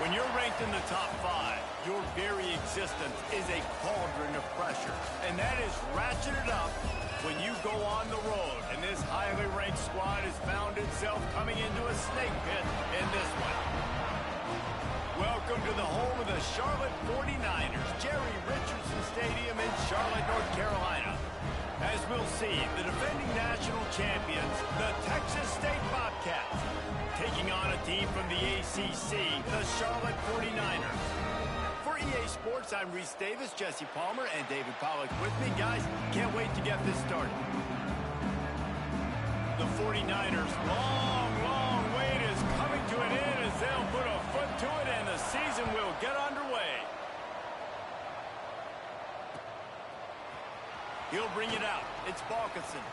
When you're ranked in the top 5, your very existence is a cauldron of pressure. And that is ratcheted up when you go on the road. And this highly ranked squad has found itself coming into a snake pit in this one. Welcome to the home of the Charlotte 49ers, Jerry Richardson Stadium in Charlotte, North Carolina. As we'll see, the defending national champions, the Texas State Bobcats, taking on a team from the ACC, the Charlotte 49ers. For EA Sports, I'm Reese Davis, Jesse Palmer, and David Pollack with me. Guys, can't wait to get this started. The 49ers' long wait is coming to an end as they'll put a foot to it and the season will get underway. He'll bring it out. It's Balkinson.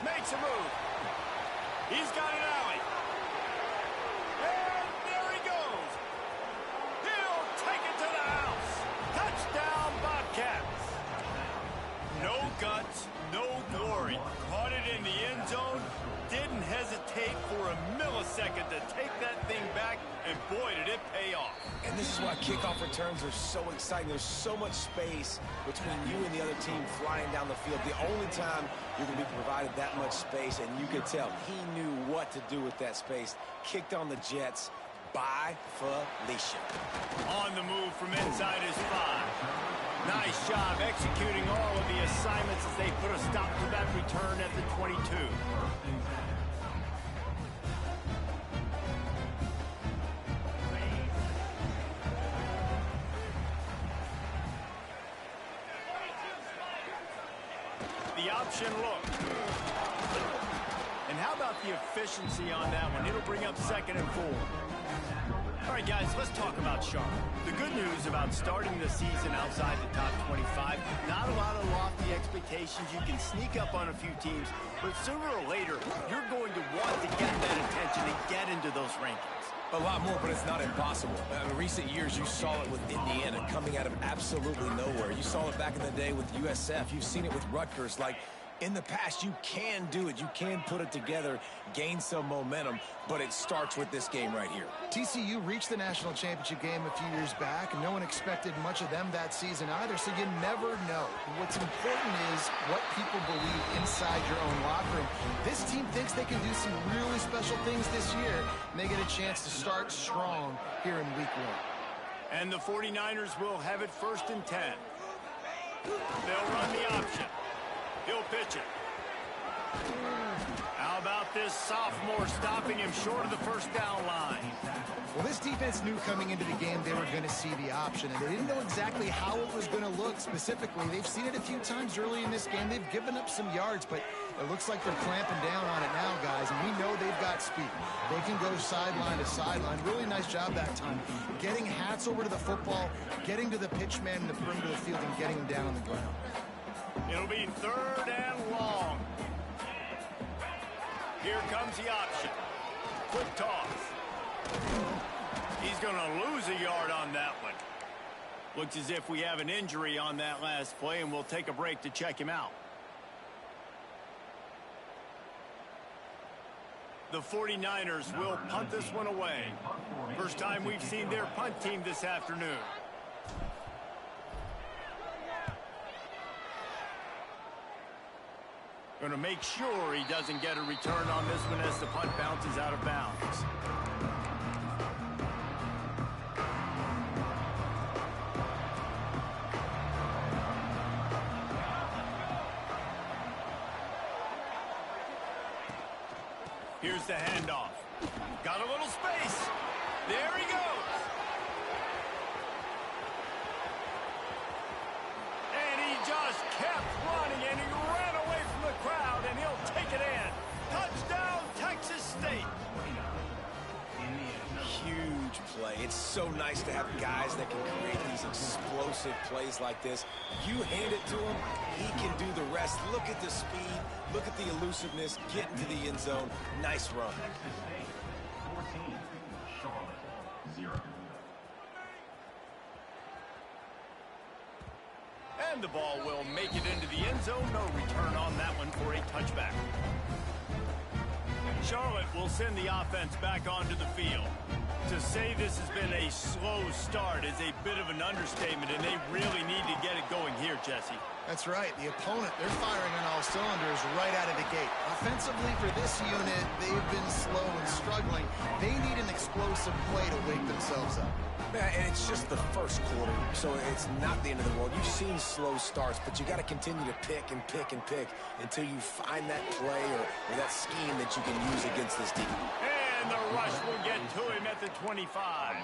Makes a move. He's got an alley. And there he goes. He'll take it to the house. Touchdown, Bobcats. No guts, no glory. Caught it in the end zone. Didn't hesitate for a millisecond to take that thing back, and boy, did it pay off. And this is why kickoff returns are so exciting. There's so much space between you and the other team flying down the field. The only time you're going to be provided that much space, and you could tell he knew what to do with that space. Kicked on the Jets by Felicia. On the move from inside his 5. Nice job executing all of the assignments as they put a stop to that return at the 22. The option look. And how about the efficiency on that one? It'll bring up 2nd and 4. All right, guys, let's talk about Charlotte. The good news about starting the season outside the top 25, not a lot of lofty expectations. You can sneak up on a few teams, but sooner or later, you're going to want to get that attention and get into those rankings. A lot more, but it's not impossible. In recent years, you saw it with Indiana coming out of absolutely nowhere. You saw it back in the day with USF. You've seen it with Rutgers. Like, in the past, you can do it. You can put it together, gain some momentum, but it starts with this game right here. TCU reached the national championship game a few years back, and no one expected much of them that season either, so you never know. What's important is what people believe inside your own locker room. This team thinks they can do some really special things this year, and they get a chance to start strong here in week 1. And the 49ers will have it 1st and 10. They'll run the option. He'll pitch it. How about this sophomore stopping him short of the 1st down line? Well, this defense knew coming into the game they were going to see the option, and they didn't know exactly how it was going to look specifically. They've seen it a few times early in this game. They've given up some yards, but it looks like they're clamping down on it now, guys, and we know they've got speed. They can go sideline to sideline. Really nice job that time. Getting hats over to the football, getting to the pitch man in the perimeter of the field, and getting him down on the ground. It'll be 3rd and long. Here comes the option. Quick toss. He's going to lose a yard on that one. Looks as if we have an injury on that last play, and we'll take a break to check him out. The 49ers will punt this one away. First time we've seen their punt team this afternoon. Going to make sure he doesn't get a return on this one as the punt bounces out of bounds. Here's the handoff. Got a little space. There he goes. And he just kept running, and he ran away from the crowd, and he'll take it in. Touchdown, Texas State. Huge play. It's so nice to have guys that can create these explosive plays like this. You hand it to him, he can do the rest. Look at the speed. Look at the elusiveness. Get into the end zone. Nice run. 14, Charlotte, 0. And the ball will make it into the end zone. No return on that one for a touchback. Charlotte will send the offense back onto the field. To say this has been a slow start is a bit of an understatement, and they really need to get it going here, Jesse. That's right. The opponent, they're firing on all cylinders right out of the gate. Offensively for this unit, they've been slow and struggling. They need an explosive play to wake themselves up. Yeah, and it's just the first quarter, so it's not the end of the world. You've seen slow starts, but you got to continue to pick and pick and pick until you find that play or that scheme that you can use against this team. And the rush will get to him at the 25.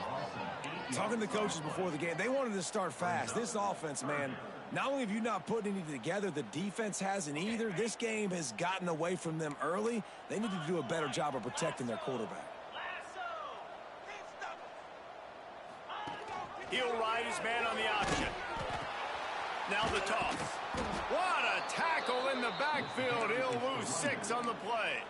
Talking to the coaches before the game, they wanted to start fast. This offense, man, not only have you not put anything together, the defense hasn't either. This game has gotten away from them early. They need to do a better job of protecting their quarterback. He'll ride his man on the option. Now the toss. What a tackle in the backfield. He'll lose 6 on the play.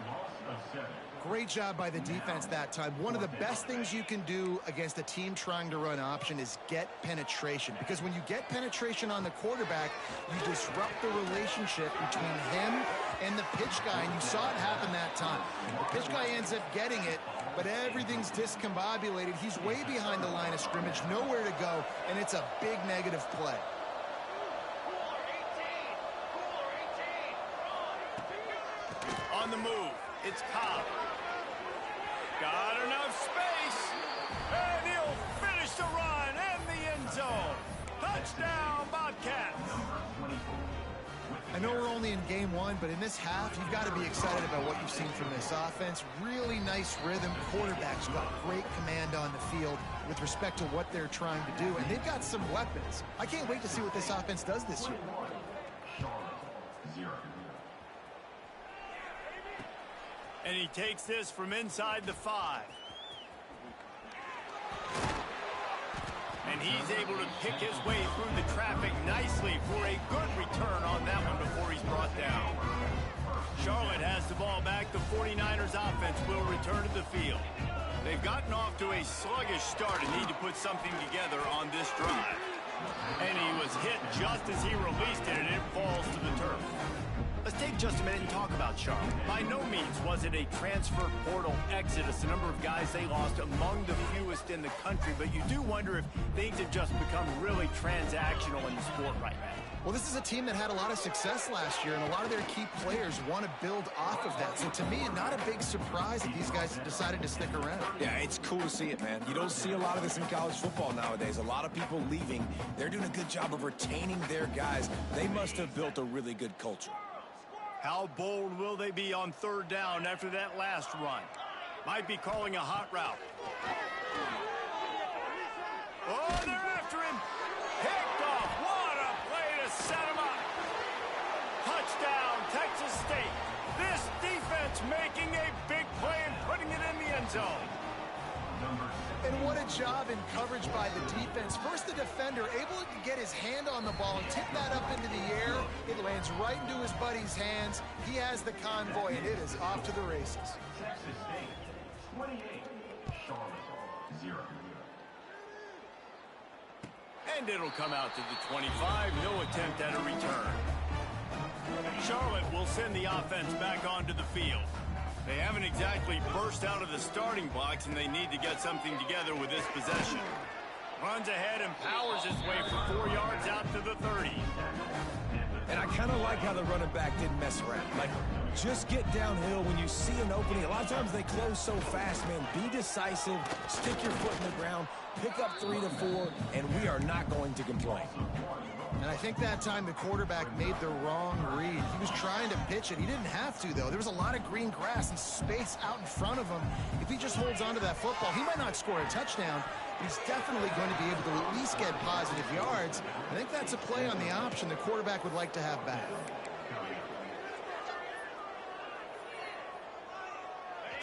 Great job by the defense that time. One of the best things you can do against a team trying to run option is get penetration. Because when you get penetration on the quarterback, you disrupt the relationship between him and the pitch guy. And you saw it happen that time. The pitch guy ends up getting it, but everything's discombobulated. He's way behind the line of scrimmage, nowhere to go, and it's a big negative play. On the move, it's Cobb. Got enough space, and he'll finish the run in the end zone. Touchdown, Bobcats. I know we're only in game 1, but in this half, you've got to be excited about what you've seen from this offense. Really nice rhythm. Quarterback's got great command on the field with respect to what they're trying to do, and they've got some weapons. I can't wait to see what this offense does this year. And he takes this from inside the 5. And he's able to pick his way through the traffic nicely for a good return on that one before he's brought down. Charlotte has the ball back. The 49ers offense will return to the field. They've gotten off to a sluggish start and need to put something together on this drive. And he was hit just as he released it, and it falls to the turf. Let's take just a minute and talk about Charlotte. By no means was it a transfer portal exodus. The number of guys they lost among the fewest in the country, but you do wonder if things have just become really transactional in the sport right now. Well, this is a team that had a lot of success last year, and a lot of their key players want to build off of that. So to me, not a big surprise that these guys have decided to stick around. Yeah, it's cool to see it, man. You don't see a lot of this in college football nowadays. A lot of people leaving. They're doing a good job of retaining their guys. They must have built a really good culture. How bold will they be on 3rd down after that last run? Might be calling a hot route. Oh, they're after him. Picked off. What a play to set him up. Touchdown, Texas State. This defense making a big play and putting it in the end zone. And what a job in coverage by the defense. First, the defender able to get his hand on the ball and tip that up into the air. It lands right into his buddy's hands. He has the convoy, and it is off to the races. Texas State, 28. Charlotte, 0. And it'll come out to the 25. No attempt at a return. Charlotte will send the offense back onto the field. They haven't exactly burst out of the starting blocks, and they need to get something together with this possession. Runs ahead and powers his way for 4 yards out to the 30. And I kind of like how the running back didn't mess around. Like, just get downhill when you see an opening. A lot of times they close so fast, man. Be decisive, stick your foot in the ground, pick up 3 to 4, and we are not going to complain. And I think that time the quarterback made the wrong read. He was trying to pitch it. He didn't have to, though. There was a lot of green grass and space out in front of him. If he just holds on to that football, he might not score a touchdown, but he's definitely going to be able to at least get positive yards. I think that's a play on the option the quarterback would like to have back.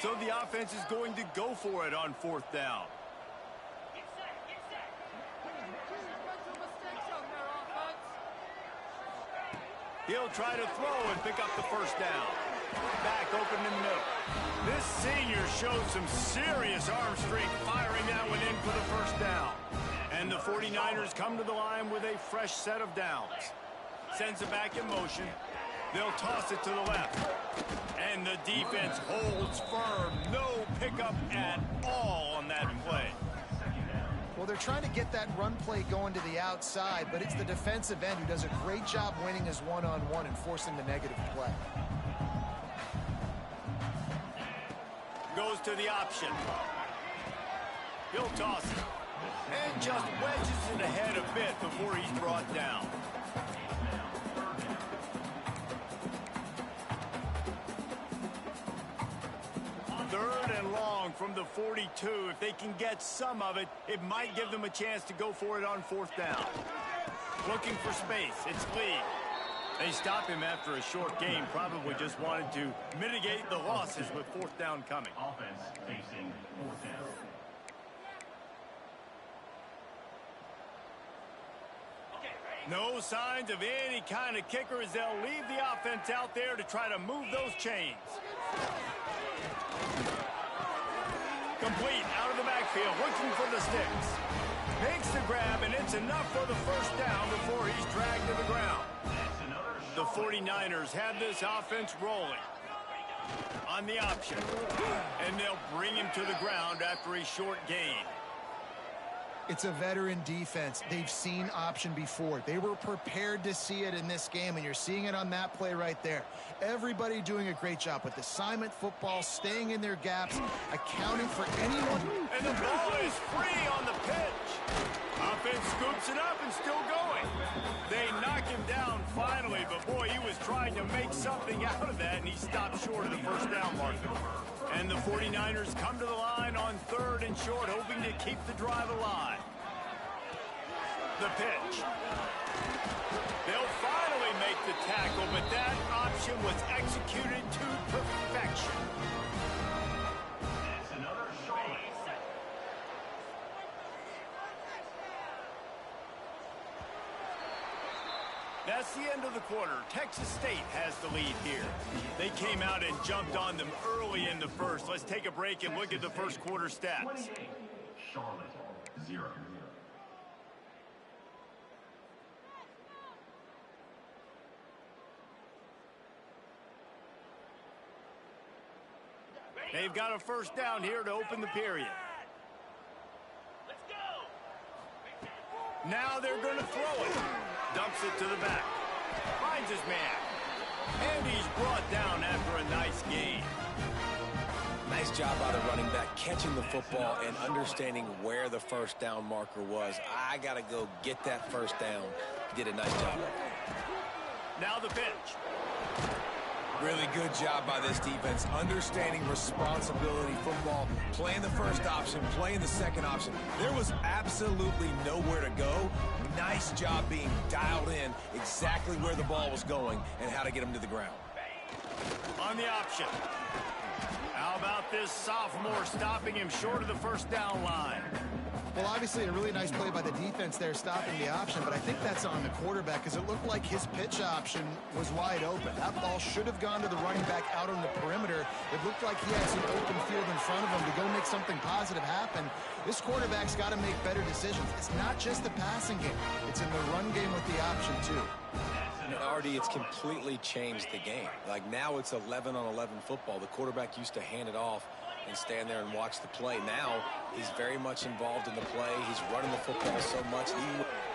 So the offense is going to go for it on 4th down. He'll try to throw and pick up the 1st down. Back open in the middle. This senior shows some serious arm strength, firing that one in for the 1st down. And the 49ers come to the line with a fresh set of downs. Sends it back in motion. They'll toss it to the left. And the defense holds firm. No pickup at all on that play. Well, they're trying to get that run play going to the outside, but it's the defensive end who does a great job winning his one-on-one and forcing the negative play. Goes to the option. He'll toss it. And just wedges it ahead a bit before he's brought down. Third and long from the 42. If they can get some of it, it might give them a chance to go for it on fourth down. Looking for space. It's Lee. They stop him after a short game. Probably just wanted to mitigate the losses with fourth down coming. Offense facing fourth down. No signs of any kind of kicker as they'll leave the offense out there to try to move those chains. Complete out of the backfield, looking for the sticks. Makes the grab, and it's enough for the first down before he's dragged to the ground. The 49ers have this offense rolling on the option, and they'll bring him to the ground after a short gain. It's a veteran defense. They've seen option before. They were prepared to see it in this game, and you're seeing it on that play right there. Everybody doing a great job with assignment football, staying in their gaps, accounting for anyone. And the ball is free on the pitch. Offense scoops it up and still going. They knock him down finally, but boy, he was trying to make something out of that, and he stopped short of the first down marker. And the 49ers come to the line on third and short, hoping to keep the drive alive. The pitch. They'll finally make the tackle, but that option was executed to perfection. It's another Charlotte. That's the end of the quarter. Texas State has the lead here. They came out and jumped on them early in the first. Let's take a break and look at the first quarter stats. 28, Charlotte 0. They've got a first down here to open the period. Now they're going to throw it. Dumps it to the back. Finds his man. And he's brought down after a nice gain. Nice job by the running back, catching the football and understanding where the first down marker was. I got to go get that first down. He did a nice job. Now the pitch. Really good job by this defense, understanding responsibility football, playing the first option, playing the second option. There was absolutely nowhere to go. Nice job being dialed in exactly where the ball was going and how to get him to the ground. On the option. How about this sophomore stopping him short of the first down line? Well, obviously a really nice play by the defense there stopping the option, but I think that's on the quarterback because it looked like his pitch option was wide open. That ball should have gone to the running back out on the perimeter. It looked like he had some open field in front of him to go make something positive happen. This quarterback's got to make better decisions. It's not just the passing game. It's in the run game with the option, too. And Artie, it's completely changed the game. Like now it's 11-on-11 football. The quarterback used to hand it off and stand there and watch the play. Now he's very much involved in the play. He's running the football so much.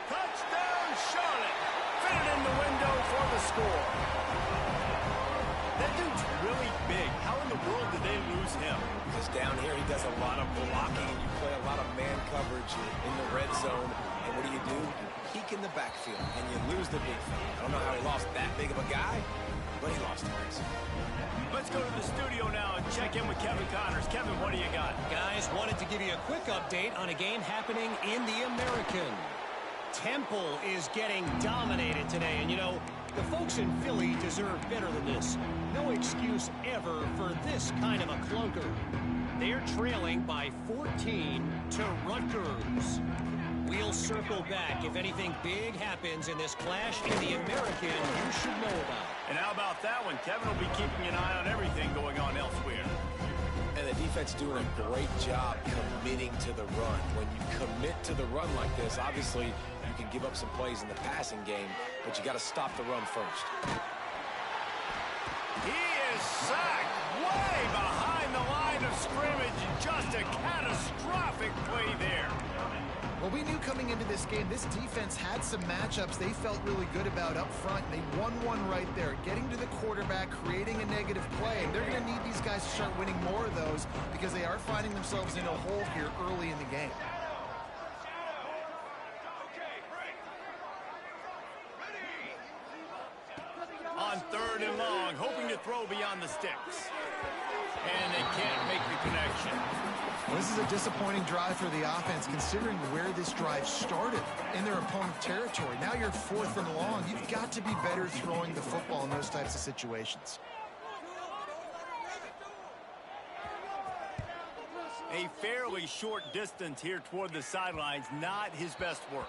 Touchdown, Charlotte! Fit it in the window for the score. That dude's really big. How in the world did they lose him? Because down here he does a lot of blocking. You play a lot of man coverage in the red zone. And what do? You peek in the backfield, and you lose the big thing. I don't know how he lost that big of a guy, but he lost the race. Let's go to the studio now and check in with Kevin Connors. Kevin, what do you got? Guys, wanted to give you a quick update on a game happening in the American. Temple is getting dominated today, and you know, the folks in Philly deserve better than this. No excuse ever for this kind of a clunker. They're trailing by 14 to Rutgers. We'll circle back if anything big happens in this clash in the American you should know about. And how about that one? Kevin will be keeping an eye on everything going on elsewhere. And the defense doing a great job committing to the run. When you commit to the run like this, obviously you can give up some plays in the passing game, but you got to stop the run first. sacked way behind the line of scrimmage. Just a catastrophic play there. Well, we knew coming into this game, this defense had some matchups they felt really good about up front. They won one right there, getting to the quarterback, creating a negative play. And they're going to need these guys to start winning more of those because they are finding themselves in a hole here early in the game. On 3rd and long, hoping to throw beyond the sticks. And they can't make the connection. Well, this is a disappointing drive for the offense, considering where this drive started in their opponent territory. Now you're 4th and long. You've got to be better throwing the football in those types of situations. A fairly short distance here toward the sidelines, not his best work.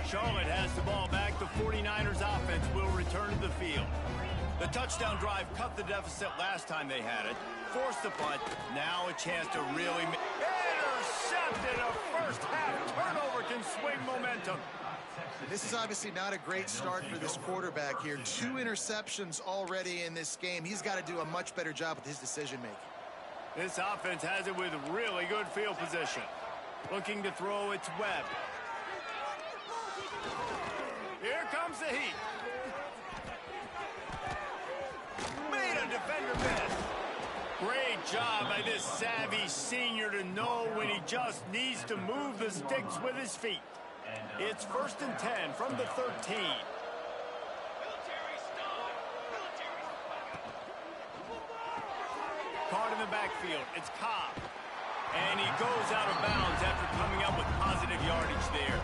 Charlotte has the ball back. The 49ers offense will return to the field. The touchdown drive cut the deficit last time they had it. Forced the punt. Now a chance to really intercepted. A first half turnover can swing momentum. This is obviously not a great start for this quarterback here. 2 interceptions already in this game. He's got to do a much better job with his decision-making. This offense has it with really good field position. Looking to throw its Webb. Here comes the heat. Made a defender miss. Great job by this savvy senior to know when he just needs to move the sticks with his feet. It's 1st and 10 from the 13. Caught in the backfield. It's Cobb. And he goes out of bounds after coming up with positive yardage there.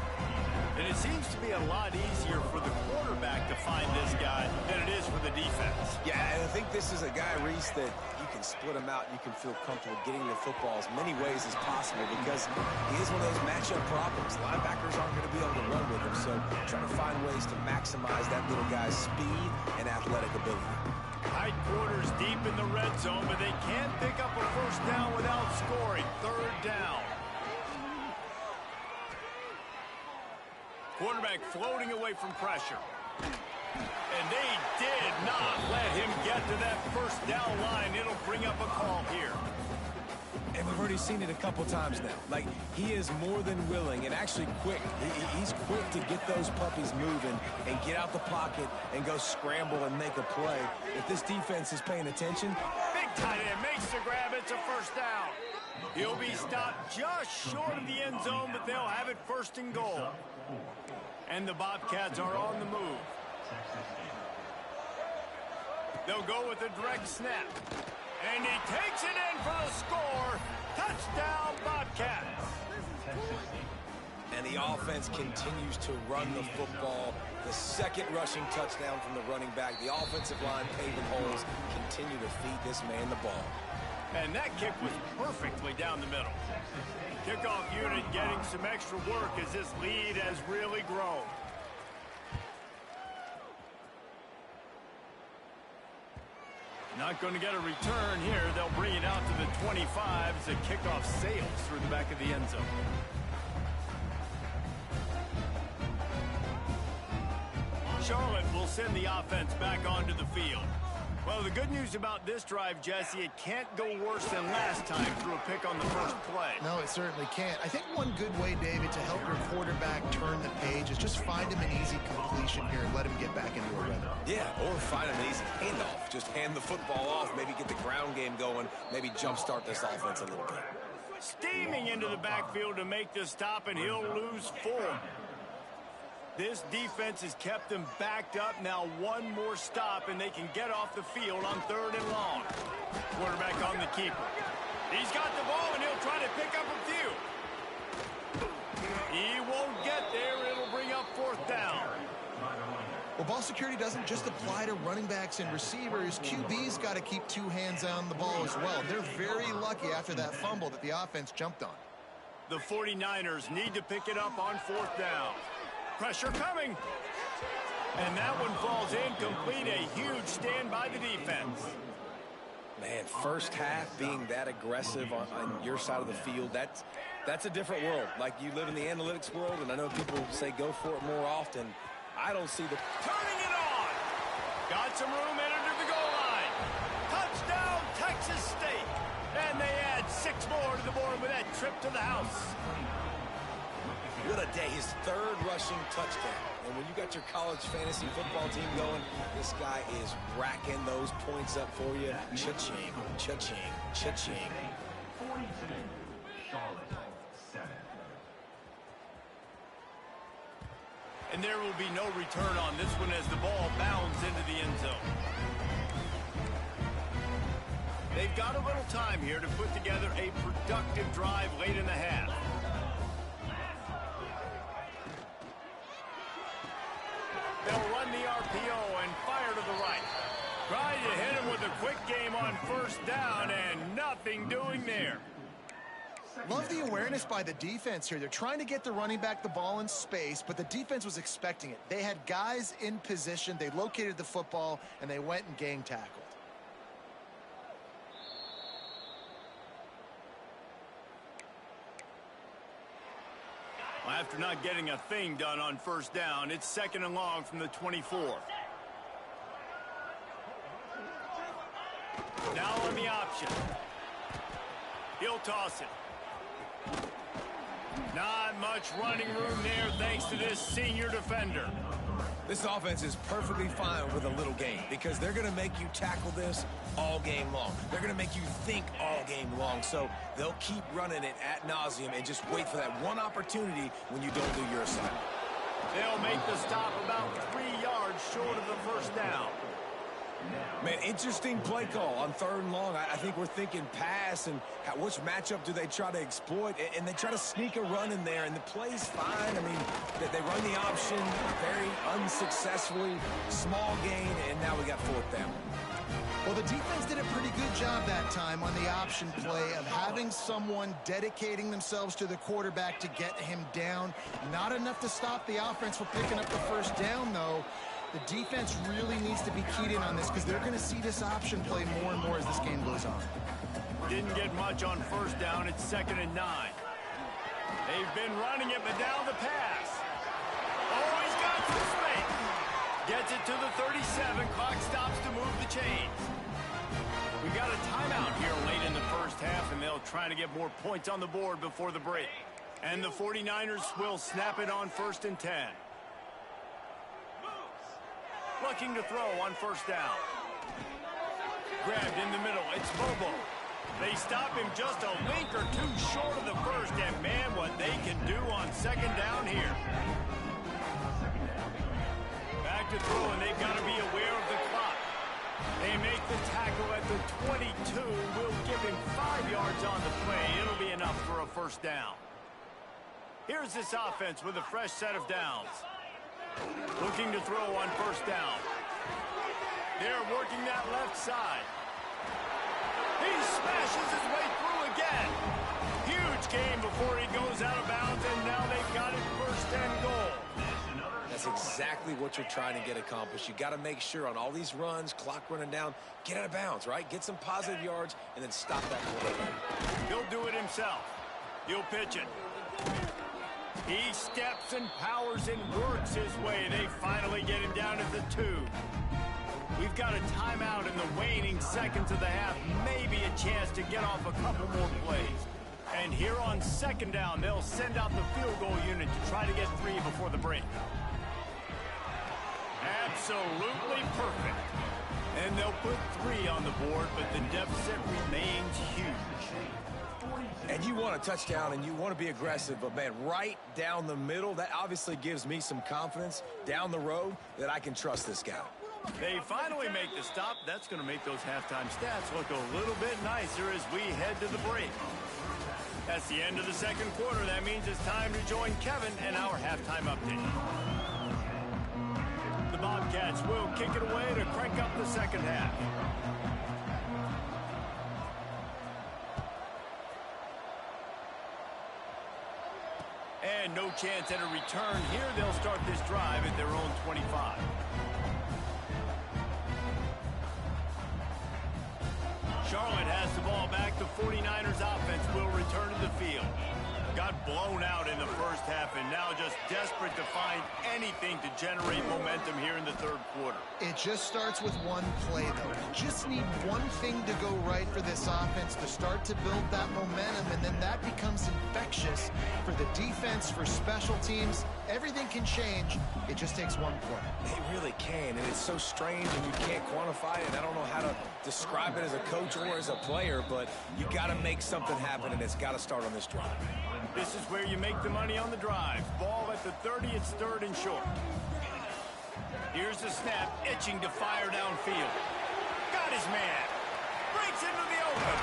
And it seems to be a lot easier for the quarterback to find this guy than it is for the defense. Yeah, and I think this is a guy, Reese, that you can split him out. You can feel comfortable getting the football as many ways as possible because he is one of those matchup problems. Linebackers aren't going to be able to run with him, so try to find ways to maximize that little guy's speed and athletic ability. Tight quarters deep in the red zone, but they can't pick up a first down without scoring. 3rd down. Quarterback floating away from pressure. And they did not let him get to that first down line. It'll bring up a call here. And we've already seen it a couple times now. Like, he is more than willing and actually quick. He's quick to get those puppies moving and get out the pocket and go scramble and make a play. If this defense is paying attention. Big tight end makes the grab. It's a first down. He'll be stopped just short of the end zone, but they'll have it 1st and goal. And the Bobcats are on the move. They'll go with a direct snap. And he takes it in for the score. Touchdown, Bobcats. And the offense continues to run the football. The 2nd rushing touchdown from the running back. The offensive line paving holes. Continue to feed this man the ball. And that kick was perfectly down the middle. Kickoff unit getting some extra work as this lead has really grown. Not going to get a return here. They'll bring it out to the 25 as the kickoff sails through the back of the end zone. Charlotte will send the offense back onto the field. Well, the good news about this drive, Jesse, it can't go worse than last time through a pick on the first play. No, it certainly can't. I think one good way, David, to help your quarterback turn the page is just find him an easy completion here and let him get back into a rhythm. Yeah, or find him an easy handoff. Just hand the football off, maybe get the ground game going, maybe jumpstart this offense a little bit. Steaming into the backfield to make the stop, and he'll lose 4. This defense has kept them backed up. Now one more stop, and they can get off the field on 3rd and long. Quarterback on the keeper. He's got the ball, and he'll try to pick up a few. He won't get there. It'll bring up 4th down. Well, ball security doesn't just apply to running backs and receivers. QB's got to keep 2 hands on the ball as well. They're very lucky after that fumble that the offense jumped on. The 49ers need to pick it up on 4th down. Pressure coming. And that one falls incomplete. A huge stand by the defense. Man, first half being that aggressive on your side of the field, that's a different world. Like, you live in the analytics world, and I know people say go for it more often. I don't see the... Turning it on. Got some room, entered to the goal line. Touchdown, Texas State. And they add 6 more to the board with that trip to the house. What a day. His 3rd rushing touchdown. And when you got your college fantasy football team going, this guy is racking those points up for you. Cha-ching, cha-ching, cha-ching. 42, Charlotte 7. And there will be no return on this one as the ball bounds into the end zone. They've got a little time here to put together a productive drive late in the half. They'll run the RPO and fire to the right. Trying to hit him with a quick game on first down, and nothing doing there. Love the awareness by the defense here. They're trying to get the running back the ball in space, but the defense was expecting it. They had guys in position. They located the football, and they went and gang tackled. Well, after not getting a thing done on first down, it's 2nd and long from the 24. Now on the option. He'll toss it. Not much running room there thanks to this senior defender. This offense is perfectly fine with a little game because they're going to make you tackle this all game long. They're going to make you think all game long. So they'll keep running it ad nauseum and just wait for that one opportunity when you don't do your assignment. They'll make the stop about 3 yards short of the first down. Man, interesting play call on 3rd and long. I think we're thinking pass and which matchup do they try to exploit, and they try to sneak a run in there, and the play's fine. I mean, they run the option very unsuccessfully, small gain, and now we got 4th down. Well, the defense did a pretty good job that time on the option play of having someone dedicating themselves to the quarterback to get him down. Not enough to stop the offense from picking up the first down, though. The defense really needs to be keyed in on this because they're going to see this option play more and more as this game goes on. Didn't get much on first down. It's 2nd and 9. They've been running it, but now the pass. Oh, he's got some space. Gets it to the 37. Clock stops to move the chains. We got a timeout here late in the first half, and they'll try to get more points on the board before the break. And the 49ers will snap it on 1st and 10. Looking to throw on first down. Grabbed in the middle. It's Bobo. They stop him just a link or 2 short of the first, and man, what they can do on 2nd down here. Back to throw, and they've got to be aware of the clock. They make the tackle at the 22. Will give him 5 yards on the play. It'll be enough for a first down. Here's this offense with a fresh set of downs. Looking to throw on first down. They're working that left side. He smashes his way through again. Huge game before he goes out of bounds, and now they've got it 1st and goal. That's exactly what you're trying to get accomplished. You got to make sure on all these runs, clock running down, get out of bounds, right? Get some positive yards, and then stop that quarterback. He'll do it himself. He'll pitch it. He steps and powers and works his way. They finally get him down at the 2. We've got a timeout in the waning seconds of the half. Maybe a chance to get off a couple more plays. And here on 2nd down, they'll send out the field goal unit to try to get 3 before the break. Absolutely perfect. And they'll put 3 on the board, but the deficit remains huge. And you want a touchdown and you want to be aggressive, but man, right down the middle, that obviously gives me some confidence down the road that I can trust this guy. They finally make the stop. That's going to make those halftime stats look a little bit nicer as we head to the break. That's the end of the 2nd quarter. That means it's time to join Kevin and our halftime update. The Bobcats will kick it away to crank up the 2nd half. And no chance at a return here. They'll start this drive at their own 25. Charlotte has the ball back. The 49ers offense will return to the field. Got blown out in the first half and now just desperate to find anything to generate momentum here in the third quarter. It just starts with one play, though. You just need one thing to go right for this offense to start to build that momentum, and then that becomes infectious for the defense, for special teams. Everything can change. It just takes one play. It really can, and it's so strange, and you can't quantify it. I don't know how to describe it as a coach or as a player, but you got to make something happen, and it's got to start on this drive. This is where you make the money on the drive. Ball at the 30, it's third and short. Here's the snap, itching to fire downfield. Got his man. Breaks into the open.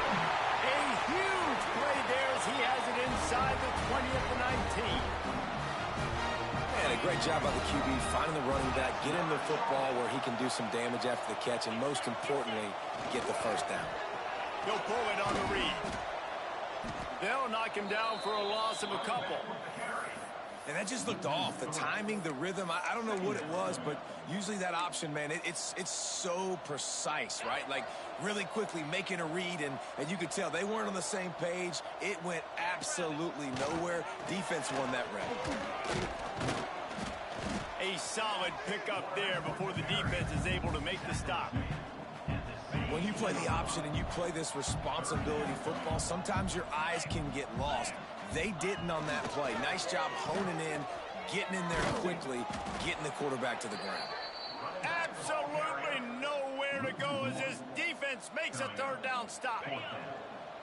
A huge play there as he has it inside the 20 at the 19. And a great job by the QB finding the running back, get him the football where he can do some damage after the catch, and most importantly, get the first down. He'll pull it on the read. They'll knock him down for a loss of a couple. And that just looked off. The timing, the rhythm, I don't know what it was, but usually that option, man, it's so precise, right? Like really quickly making a read, and you could tell they weren't on the same page. It went absolutely nowhere. Defense won that rep. A solid pickup there before the defense is able to make the stop. When you play the option and you play this responsibility football, sometimes your eyes can get lost. They didn't on that play. Nice job honing in, getting in there quickly, getting the quarterback to the ground. Absolutely nowhere to go as this defense makes a third down stop.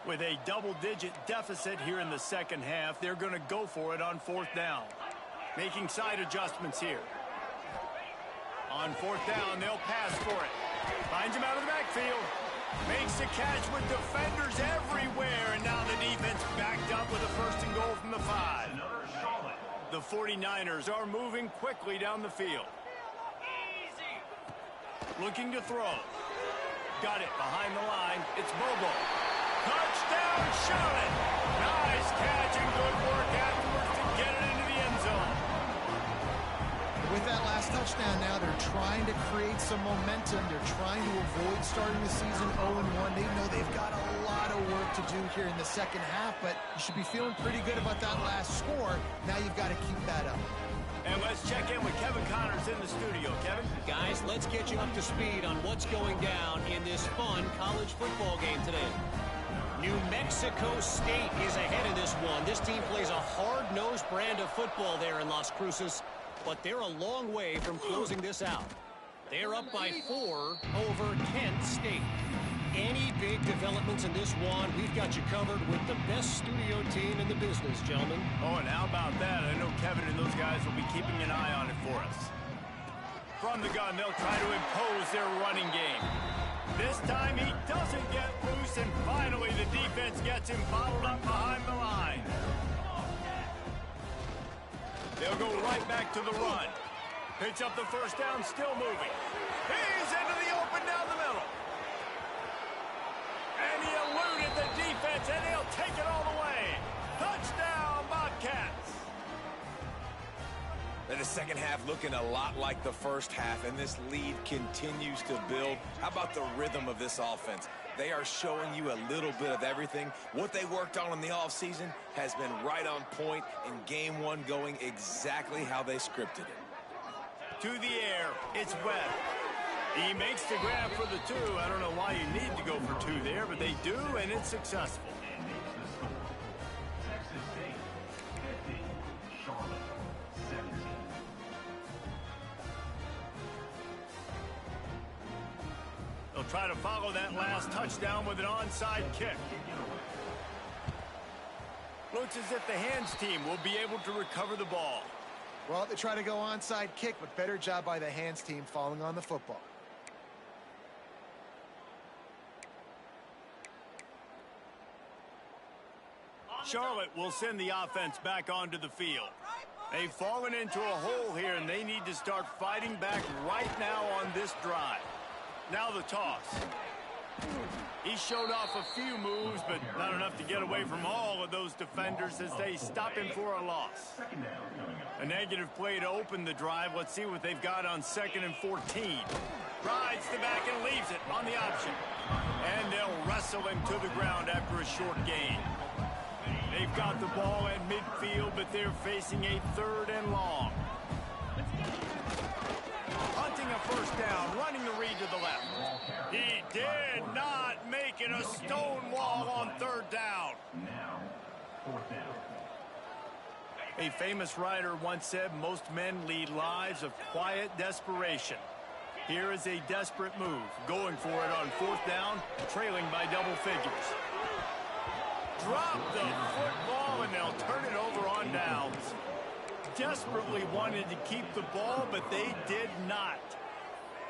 With a double-digit deficit here in the second half, they're going to go for it on fourth down. Making side adjustments here. On fourth down, they'll pass for it. Finds him out of the backfield. Makes the catch with defenders everywhere. And now the defense backed up with a first and goal from the 5. The 49ers are moving quickly down the field. Looking to throw. Got it behind the line. It's Bobo. Touchdown, Charlotte. Nice catch and good work afterwards to get it into the end zone. With that last touchdown now, they're trying to create some momentum. They're trying to avoid starting the season 0-1. They know they've got a lot of work to do here in the second half, but you should be feeling pretty good about that last score. Now you've got to keep that up. And let's check in with Kevin Connors in the studio. Kevin? Guys, let's get you up to speed on what's going down in this fun college football game today. New Mexico State is ahead of this one. This team plays a hard-nosed brand of football there in Las Cruces, but they're a long way from closing this out. They're up by 4 over Kent State. Any big developments in this one, we've got you covered with the best studio team in the business, gentlemen. Oh, and how about that? I know Kevin and those guys will be keeping an eye on it for us. From the gun, they'll try to impose their running game. This time he doesn't get loose, and finally the defense gets him bottled up behind the line. They'll go right back to the run. Picks up the first down, still moving. He's into the open down the middle. And he eluded the defense, and he'll take it all the way. Touchdown, Bobcats. And the second half looking a lot like the first half, and this lead continues to build. How about the rhythm of this offense? They are showing you a little bit of everything. What they worked on in the offseason has been right on point, and game one going exactly how they scripted it. To the air, it's Webb. He makes the grab for the 2. I don't know why you need to go for 2 there, but they do, and it's successful. Texas State 50, Charlotte 17. They'll try to follow that last touchdown with an onside kick. Looks as if the hands team will be able to recover the ball. Well, they try to go onside kick, but better job by the hands team falling on the football. Charlotte will send the offense back onto the field. They've fallen into a hole here, and they need to start fighting back right now on this drive. Now the toss. He showed off a few moves, but not enough to get away from all of those defenders as they stop him for a loss. A negative play to open the drive. Let's see what they've got on 2nd and 14. Rides the back and leaves it on the option. And they'll wrestle wrestle him to the ground after a short gain. They've got the ball at midfield, but they're facing a 3rd and long. Hunting a first down, running the read to the left. He did not make it a stone wall on 3rd down. Now, 4th down. A famous writer once said most men lead lives of quiet desperation. Here is a desperate move, going for it on 4th down, trailing by double figures. Drop the football, and they'll turn it over on downs. Desperately wanted to keep the ball, but they did not.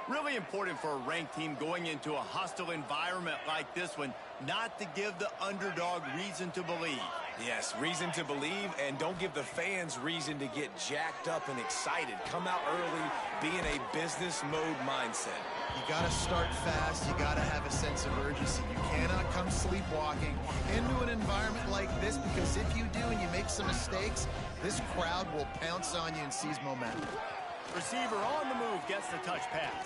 Really important for a ranked team going into a hostile environment like this one, not to give the underdog reason to believe. Yes, reason to believe, and don't give the fans reason to get jacked up and excited. Come out early, be in a business mode mindset. You got to start fast. You got to have a sense of urgency. You cannot come sleepwalking into an environment like this, because if you do and you make some mistakes, this crowd will pounce on you and seize momentum. Receiver on the move gets the touch pass.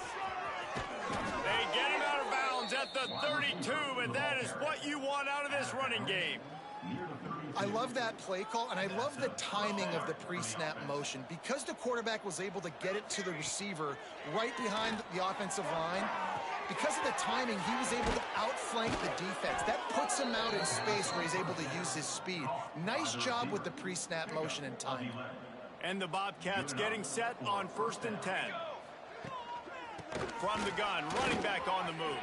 They get him out of bounds at the 32, and that is what you want out of this running game. I love that play call, and I love the timing of the pre-snap motion. Because the quarterback was able to get it to the receiver right behind the offensive line, because of the timing, he was able to outflank the defense. That puts him out in space where he's able to use his speed. Nice job with the pre-snap motion and timing. And the Bobcats getting set on 1st and 10. From the gun, running back on the move.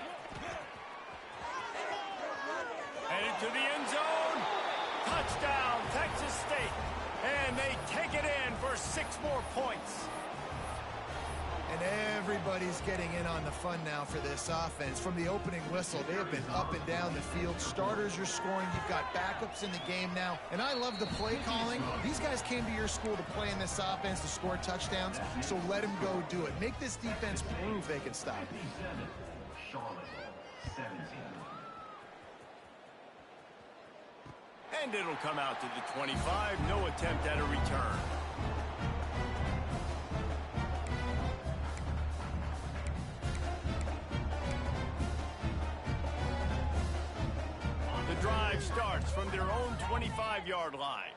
Headed to the end zone. Touchdown, Texas State. And they take it in for 6 more points. And everybody's getting in on the fun now for this offense. From the opening whistle, they have been up and down the field. Starters are scoring. You've got backups in the game now. And I love the play calling. These guys came to your school to play in this offense to score touchdowns, so let them go do it. Make this defense prove they can stop. Charlotte, 17. And it'll come out to the 25. No attempt at a return. The drive starts from their own 25-yard line.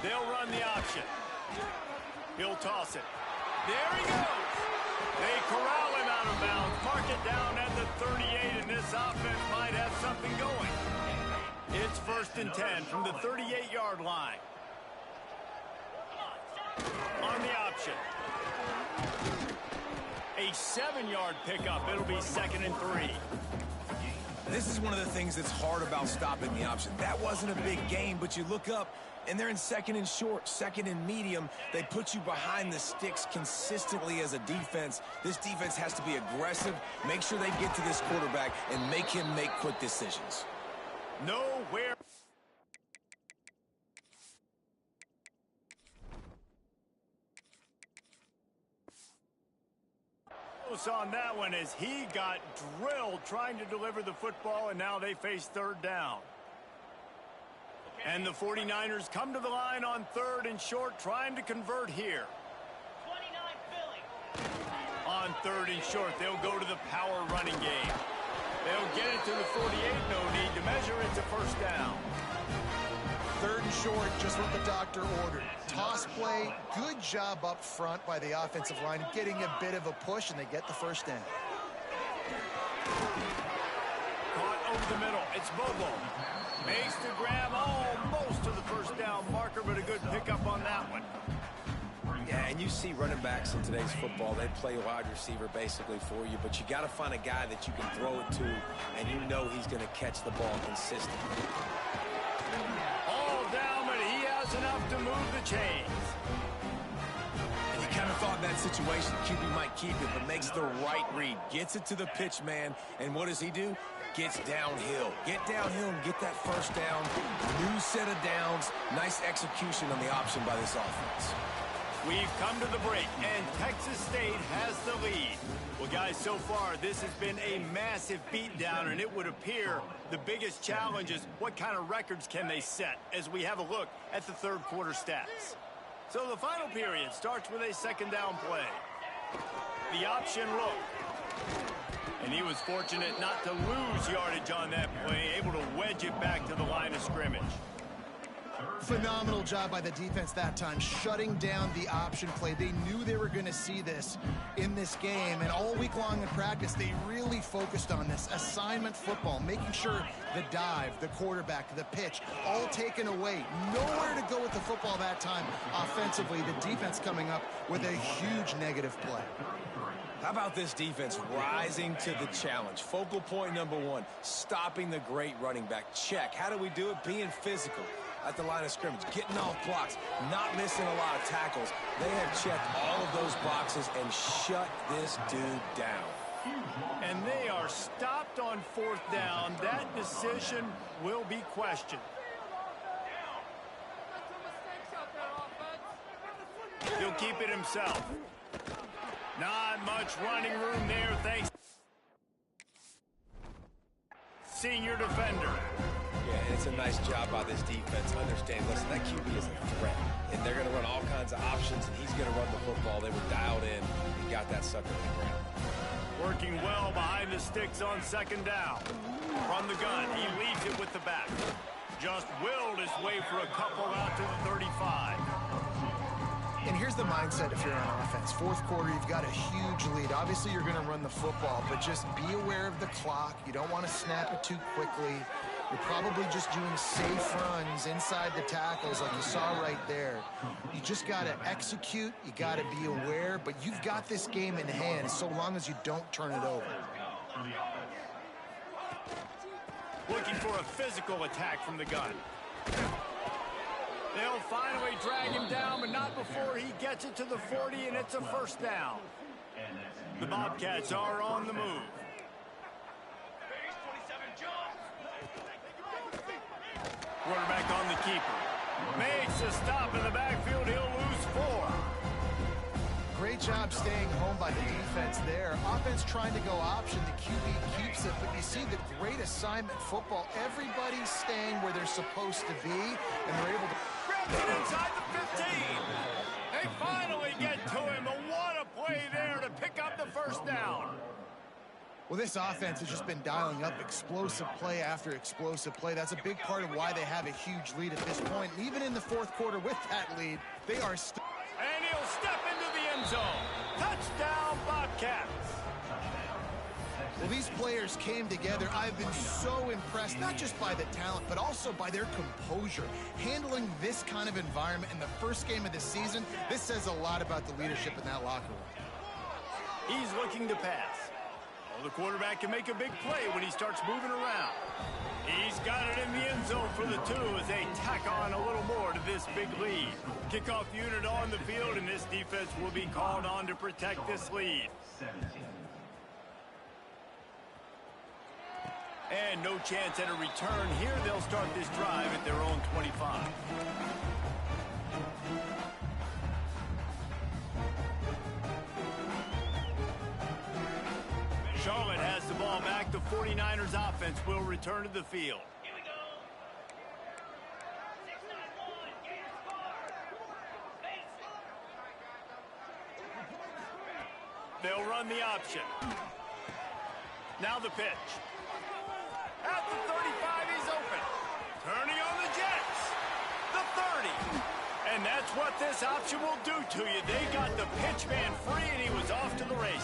They'll run the option. He'll toss it. There he goes. They corral him out of bounds, mark it down at the 38, and this offense might have something going. It's 1st and 10 from the 38-yard line. On the option. A 7-yard pickup. It'll be 2nd and 3. This is one of the things that's hard about stopping the option. That wasn't a big gain, but you look up, and they're in 2nd and short, 2nd and medium. They put you behind the sticks consistently as a defense. This defense has to be aggressive, make sure they get to this quarterback, and make him make quick decisions. Nowhere. On that one as he got drilled trying to deliver the football, and now they face 3rd down. And the 49ers come to the line on 3rd and short, trying to convert here. 29 On 3rd and short, they'll go to the power running game. They'll get it to the 48, no need to measure. It's a 1st down. 3rd and short, just what the doctor ordered. Toss play, good job up front by the offensive line, getting a bit of a push, and they get the 1st down. Caught over the middle. It's Bobo. Makes the grab almost to the 1st down marker, but a good pickup on that one. Yeah, and you see running backs in today's football, they play wide receiver basically for you, but you got to find a guy that you can throw it to, and you know he's going to catch the ball consistently. All down, but he has enough to move the chains. And you kind of thought in that situation, QB might keep it, but makes the right read. Gets it to the pitch man, and what does he do? Gets downhill. Get downhill and get that 1st down. New set of downs. Nice execution on the option by this offense. We've come to the break, and Texas State has the lead. Well, guys, so far, this has been a massive beatdown, and it would appear the biggest challenge is what kind of records can they set as we have a look at the 3rd quarter stats. So the final period starts with a 2nd down play. The option look. And he was fortunate not to lose yardage on that play, able to wedge it back to the line of scrimmage. Phenomenal job by the defense that time, shutting down the option play. They knew they were going to see this in this game, and all week long in practice, they really focused on this assignment football, making sure the dive, the quarterback, the pitch, all taken away. Nowhere to go with the football that time offensively. The defense coming up with a huge negative play. How about this defense rising to the challenge? Focal point number one, stopping the great running back. Check. How do we do it? Being physical at the line of scrimmage, getting off blocks, not missing a lot of tackles. They have checked all of those boxes and shut this dude down. And they are stopped on fourth down. That decision will be questioned. He'll keep it himself. Not much running room there, thanks. Senior defender. Yeah, and it's a nice job by this defense. Understand, listen, that QB is a threat. And they're going to run all kinds of options, and he's going to run the football. They were dialed in and got that sucker on the ground. Working well behind the sticks on second down. From the gun, he leads it with the back. Just willed his way for a couple out to the 35. And here's the mindset if you're on offense. Fourth quarter, you've got a huge lead. Obviously, you're going to run the football, but just be aware of the clock. You don't want to snap it too quickly. You're probably just doing safe runs inside the tackles like you saw right there. You just got to execute. You got to be aware, but you've got this game in hand so long as you don't turn it over. Looking for a physical attack from the gun. They'll finally drag him down, but not before he gets it to the 40, and it's a first down. The Bobcats are on the move. Quarterback on the keeper. Makes a stop in the backfield. He'll lose 4. Great job staying home by the defense there. Offense trying to go option. The QB keeps it, but you see the great assignment football. Everybody's staying where they're supposed to be, and they're able to... Grabs it inside the 15. They finally get to him. But what a play there to pick up the first down. Well, this offense has just been dialing up explosive play after explosive play. That's a big part of why they have a huge lead at this point. And even in the fourth quarter with that lead, they are still... And he'll step into the end zone. Touchdown, Bobcats. Well, these players came together. I've been so impressed, not just by the talent, but also by their composure. Handling this kind of environment in the first game of the season, this says a lot about the leadership in that locker room. He's looking to pass. Well, the quarterback can make a big play when he starts moving around. He's got it in the end zone for the 2 as they tack on a little more to this big lead. Kickoff unit on the field, and this defense will be called on to protect this lead. 17. And no chance at a return here. They'll start this drive at their own 25. Charlotte has the ball back. The 49ers offense will return to the field. Here we go. 691, game score. They'll run the option. Now the pitch. At the 35, he's open. Turning on the Jets. The 30. And that's what this option will do to you. They got the pitch man free, and he was off to the races.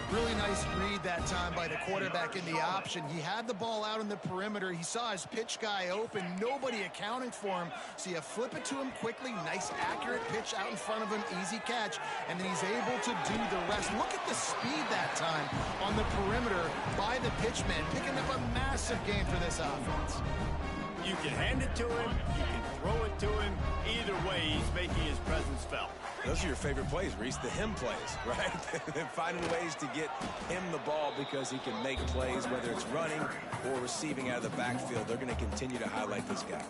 Really nice read that time by the quarterback in the option. He had the ball out in the perimeter. He saw his pitch guy open, nobody accounting for him. So you flip it to him quickly, nice accurate pitch out in front of him, easy catch, and then he's able to do the rest. Look at the speed that time on the perimeter by the pitchman, picking up a massive gain for this offense. You can hand it to him, you can throw it to him. Either way, he's making his presence felt. Those are your favorite plays, Reese, the him plays, right? Finding ways to get him the ball because he can make plays, whether it's running or receiving out of the backfield. They're going to continue to highlight this guy.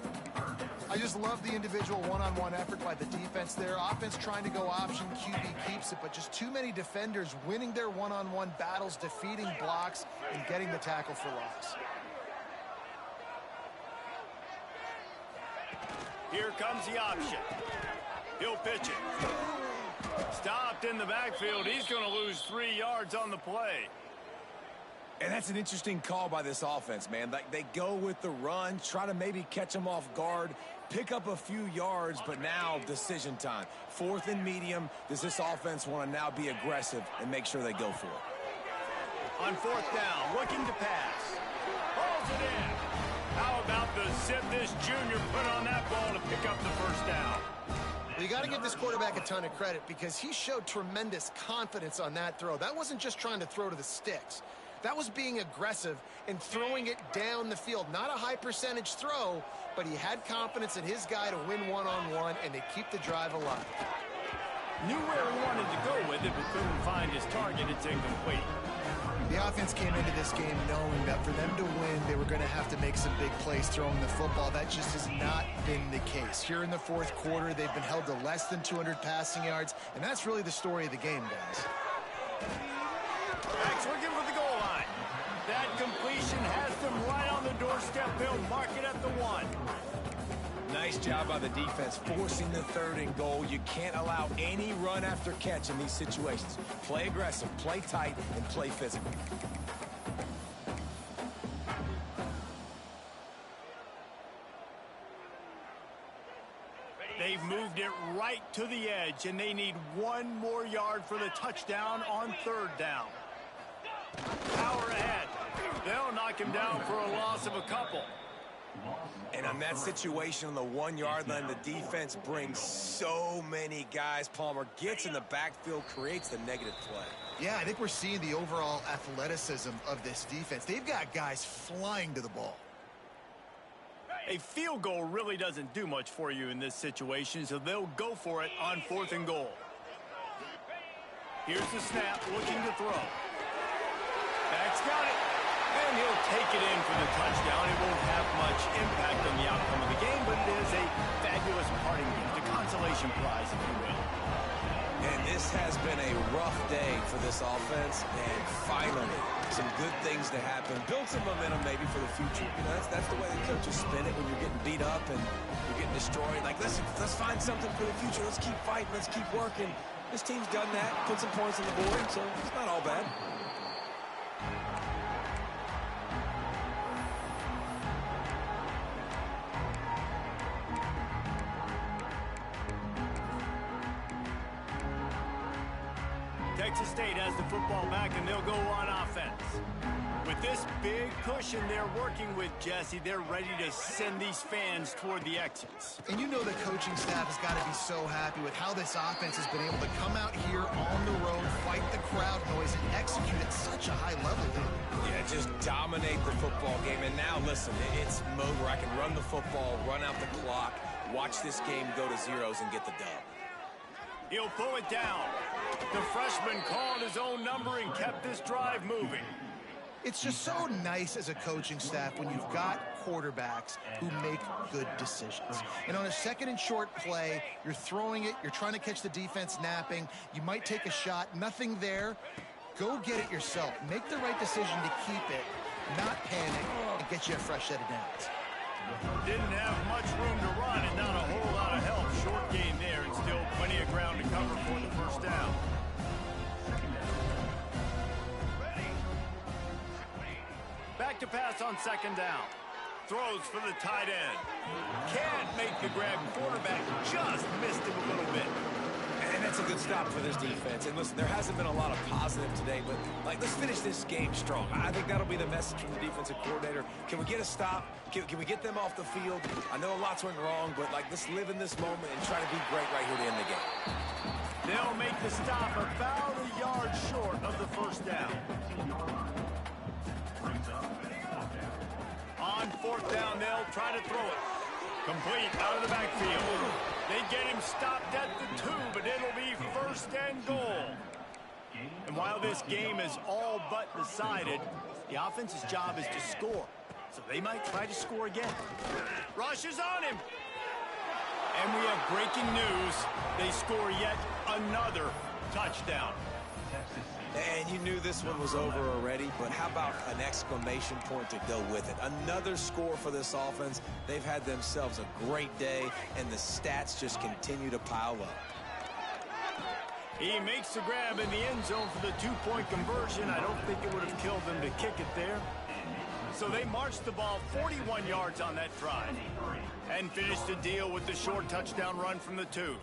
I just love the individual one-on-one effort by the defense there. Offense trying to go option, QB keeps it, but just too many defenders winning their one-on-one battles, defeating blocks, and getting the tackle for loss. Here comes the option. He'll pitch it. Stopped in the backfield. He's going to lose 3 yards on the play. And that's an interesting call by this offense, man. Like, they go with the run, try to maybe catch them off guard, pick up a few yards, but now decision time. 4th and medium. Does this offense want to now be aggressive and make sure they go for it? On 4th down, looking to pass. Hauls it in. How about the zip this junior put on that ball to pick up the first down? Well, you got to give this quarterback a ton of credit because he showed tremendous confidence on that throw. That wasn't just trying to throw to the sticks. That was being aggressive and throwing it down the field. Not a high percentage throw, but he had confidence in his guy to win one-on-one and to keep the drive alive. Knew where he wanted to go with it, but couldn't find his target. It's incomplete. The offense came into this game knowing that for them to win, they were going to have to make some big plays throwing the football. That just has not been the case. Here in the 4th quarter, they've been held to less than 200 passing yards, and that's really the story of the game, guys. Backs looking for the goal line. That completion has them right on the doorstep. They'll mark it at the 1. Nice job by the defense forcing the 3rd and goal. You can't allow any run after catch in these situations. Play aggressive, play tight, and play physical. They've moved it right to the edge, and they need 1 more yard for the touchdown on 3rd down. Power ahead. They'll knock him down for a loss of a couple. And on that situation on the 1-yard line, the defense brings so many guys. Palmer gets in the backfield, creates the negative play. Yeah, I think we're seeing the overall athleticism of this defense. They've got guys flying to the ball. A field goal really doesn't do much for you in this situation, so they'll go for it on 4th and goal. Here's the snap, looking to throw. Back's got it. And he'll take it in for the touchdown. It won't have much impact on the outcome of the game, but it is a fabulous parting gift, a consolation prize, if you will. And this has been a rough day for this offense, and finally, some good things to happen. Build some momentum maybe for the future. You know, that's the way the coaches spin it when you're getting beat up and you're getting destroyed. Like, let's find something for the future. Let's keep fighting. Let's keep working. This team's done that, put some points on the board, so it's not all bad. Texas State has the football back, and they'll go on offense. With this big cushion they're working with, Jesse, they're ready to send these fans toward the exits. And you know the coaching staff has got to be so happy with how this offense has been able to come out here on the road, fight the crowd noise, and execute at such a high level. Yeah, just dominate the football game. And now, listen, it's mode where I can run the football, run out the clock, watch this game go to zeros and get the dub. He'll pull it down. The freshman called his own number and kept this drive moving. It's just so nice as a coaching staff when you've got quarterbacks who make good decisions. And on a 2nd and short play, you're throwing it, you're trying to catch the defense napping, you might take a shot, nothing there. Go get it yourself. Make the right decision to keep it, not panic, and get you a fresh set of downs. Didn't have much room to run and not a whole lot of help. Short gain there and still plenty of ground to cover for the first down. Back to pass on 2nd down. Throws for the tight end. Can't make the grab. Quarterback just missed him a little bit. And that's a good stop for this defense. And listen, there hasn't been a lot of positive today, but let's finish this game strong. I think that'll be the message from the defensive coordinator. Can we get a stop? Can we get them off the field? I know a lot's went wrong, but let's live in this moment and try to be great right here to end the game. They'll make the stop about a yard short of the first down. On 4th down, they'll try to throw it. Complete out of the backfield. They get him stopped at the 2, but it'll be 1st and goal. And while this game is all but decided, the offense's job is to score. So they might try to score again. Rush is on him. And we have breaking news. They score yet another touchdown. And you knew this one was over already, but how about an exclamation point to go with it? Another score for this offense. They've had themselves a great day, and the stats just continue to pile up. He makes the grab in the end zone for the two-point conversion. I don't think it would have killed them to kick it there. So they marched the ball 41 yards on that drive and finished the deal with the short touchdown run from the 2.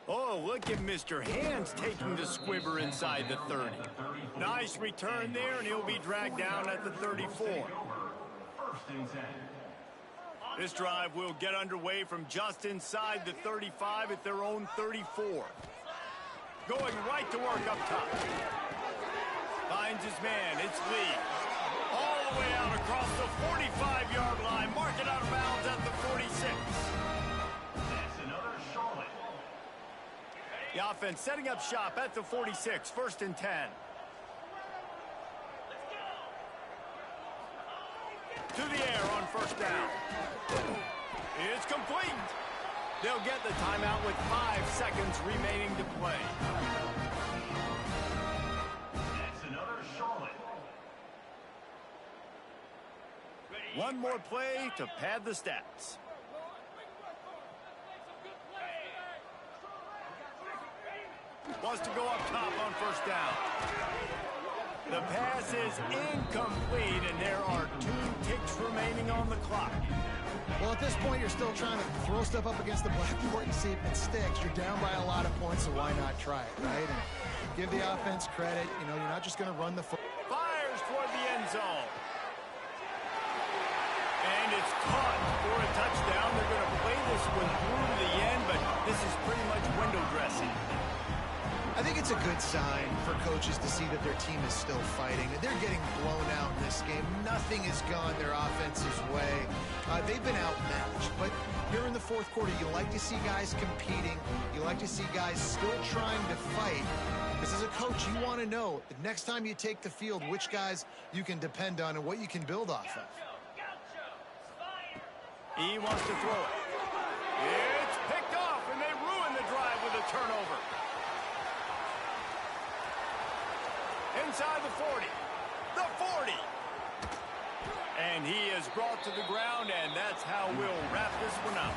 Oh, look at Mr. Hands taking the squibber inside the 30. Nice return there, and he'll be dragged down at the 34. This drive will get underway from just inside the 35 at their own 34. Going right to work up top. Finds his man, it's Lee. All the way out across the 45-yard line. Mark it out of bounds at the 46. That's another Charlotte. The offense setting up shop at the 46, 1st and 10. To the air on 1st down. It's complete. They'll get the timeout with 5 seconds remaining to play. That's another Charlotte. One more play to pad the stats. Wants to go up top on 1st down. The pass is incomplete, and there are 2 ticks remaining on the clock. Well, at this point, you're still trying to throw stuff up against the blackboard and see if it sticks. You're down by a lot of points, so why not try it, right? And give the offense credit. You know, you're not just going to run the foot. Fires toward the end zone. And it's caught for a touchdown. They're going to play this one through to the end, but this is pretty much window dressing. I think it's a good sign for coaches to see that their team is still fighting. They're getting blown out in this game. Nothing has gone their offense's way. They've been outmatched. But here in the 4th quarter, you like to see guys competing. You like to see guys still trying to fight. Because as a coach, you want to know the next time you take the field, which guys you can depend on and what you can build off of. He wants to throw it. It's picked off, and they ruin the drive with a turnover. Inside the 40. The 40. And he is brought to the ground, and that's how we'll wrap this one up.